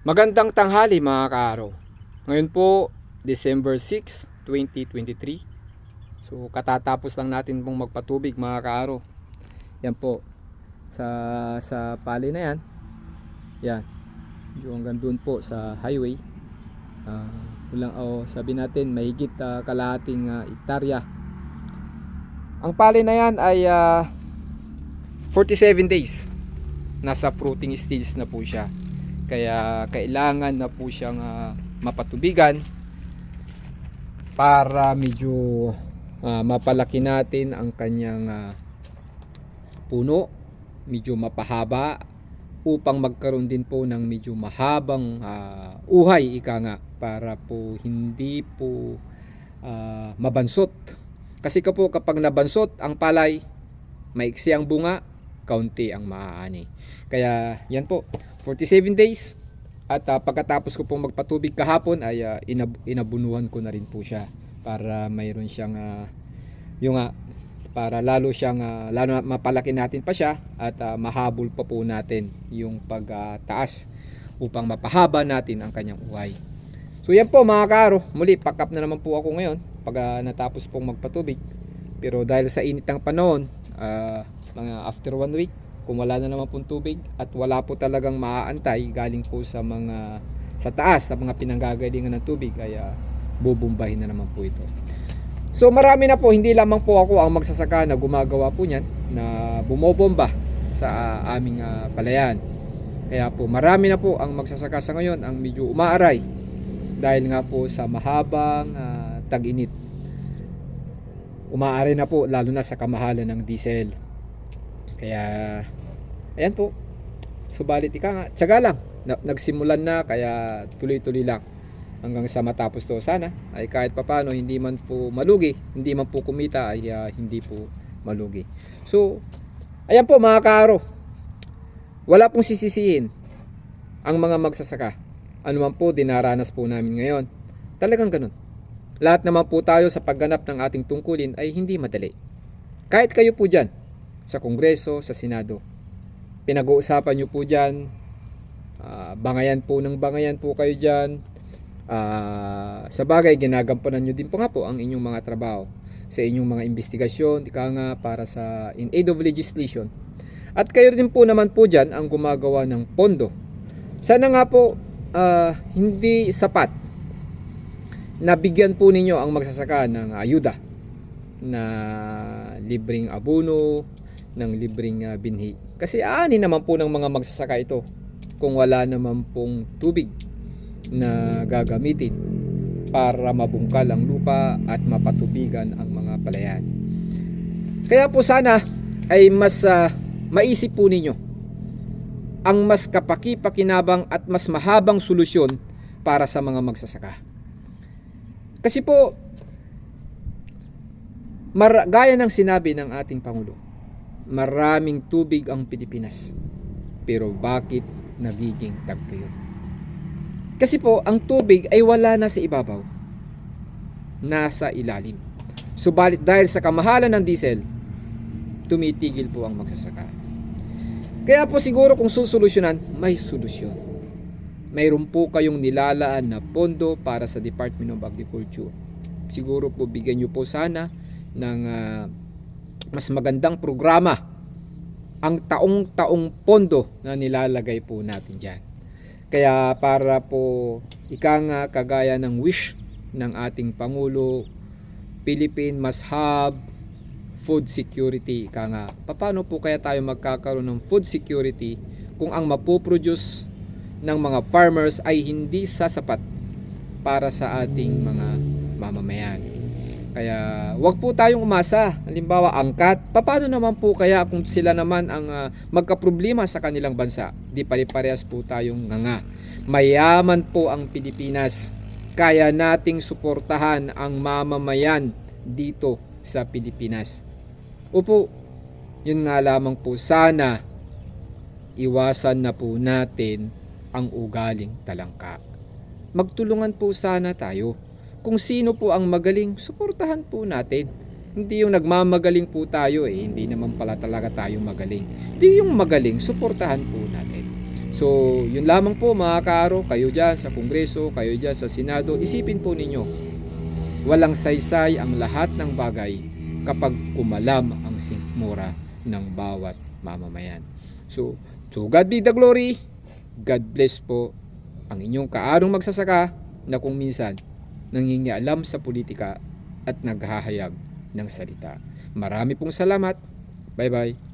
Magandang tanghali mga kaaraw. Ngayon po, December 6, 2023. So katatapos lang natin pong magpatubig mga kaaraw. Yan po, sa pali na yan. Yan, yung hanggang doon po sa highway. Sabi natin mahigit kalahating hektarya. Ang pali na yan ay 47 days. Nasa fruiting stage na po siya. Kaya kailangan na po siyang mapatubigan para medyo mapalaki natin ang kanyang puno, medyo mapahaba upang magkaroon din po ng medyo mahabang uhay ika nga, para po hindi po mabansot. Kasi kapag nabansot ang palay, maiksi ang bunga, kaunti ang maaani. Kaya yan po, 47 days at pagkatapos ko pong magpatubig kahapon ay inabunuhan ko na rin po siya para mayroon siyang para lalo mapalaki natin pa siya at mahabol pa po natin yung pagtaas upang mapahaba natin ang kanyang uhay. So yan po mga kaaro, muli pack up na naman po ako ngayon pag natapos pong magpatubig. Pero dahil sa init ng panahon, mga after 1 week, kung wala na naman pong tubig at wala po talagang maaantay galing po sa taas, sa mga pinanggagalingan ng tubig, ay bubumbahin na naman po ito. So marami na po, hindi lamang po ako ang magsasaka na gumagawa po niyan, na bumobomba sa aming palayan. Kaya po marami na po ang magsasaka sa ngayon ang medyo umaaray dahil nga po sa mahabang tag-init. Umaaray na po lalo na sa kamahalan ng diesel. Kaya ayan po, subalit tiyaga lang, nagsimulan na, kaya tuloy-tuloy lang hanggang sa matapos to. Sana ay kahit papano hindi man po malugi, hindi man po kumita, ay hindi po malugi. So ayan po mga kaaro, wala pong sisisihin ang mga magsasaka. Ano man po dinaranas po namin ngayon, talagang ganun. Lahat naman po tayo sa pagganap ng ating tungkulin ay hindi madali. Kahit kayo po dyan sa Kongreso, sa Senado, pinag-uusapan nyo po dyan, bangayan po kayo dyan. Sa bagay, ginagampanan nyo din po nga po ang inyong mga trabaho sa inyong mga investigasyon, para sa in aid of legislation. At kayo din po naman po dyan ang gumagawa ng pondo. Sana nga po hindi sapat na bigyan po ninyo ang magsasaka ng ayuda na libreng abono, ng libreng binhi. Kasi ani naman po ng mga magsasaka ito kung wala naman pong tubig na gagamitin para mabungkal ang lupa at mapatubigan ang mga palayan. Kaya po sana ay mas maisip po ninyo ang mas kapaki-pakinabang at mas mahabang solusyon para sa mga magsasaka. Kasi po, gaya ng sinabi ng ating Pangulo, maraming tubig ang Pilipinas, pero bakit nagiging tagtuyot? Kasi po ang tubig ay wala na sa ibabaw, nasa ilalim. Subalit dahil sa kamahalan ng diesel, tumitigil po ang magsasaka. Kaya po siguro kung susolusyonan, may solusyon. Mayroon po kayong nilalaan na pondo para sa Department of Agriculture. Siguro po bigyan nyo po sana ng mas magandang programa ang taong-taong pondo na nilalagay po natin dyan. Kaya para po kagaya ng wish ng ating Pangulo, Philippine must have food security. Paano po kaya tayo magkakaroon ng food security kung ang mapoproduce ng mga farmers ay hindi sasapat para sa ating mga mamamayan? Kaya wag po tayong umasa. Halimbawa, angkat. Paano naman po kaya kung sila naman ang magkaproblema sa kanilang bansa? Di pare-parehas po tayong nganga. Mayaman po ang Pilipinas. Kaya nating suportahan ang mamamayan dito sa Pilipinas. Opo, yun nga lamang po, sana iwasan na po natin ang ugaling talangka. Magtulungan po sana tayo. Kung sino po ang magaling, suportahan po natin. Hindi yung nagmamagaling po tayo, hindi naman pala talaga tayo magaling. Hindi yung magaling, suportahan po natin. So, yun lamang po mga kaaro, kayo dyan sa Kongreso, kayo dyan sa Senado, isipin po ninyo, walang saysay ang lahat ng bagay kapag kumalam ang sikmura ng bawat mamamayan. So, to God be the glory, God bless po ang inyong kaarong magsasaka na kung minsan nangingialam sa politika at naghahayag ng salita. Marami pong salamat. Bye-bye.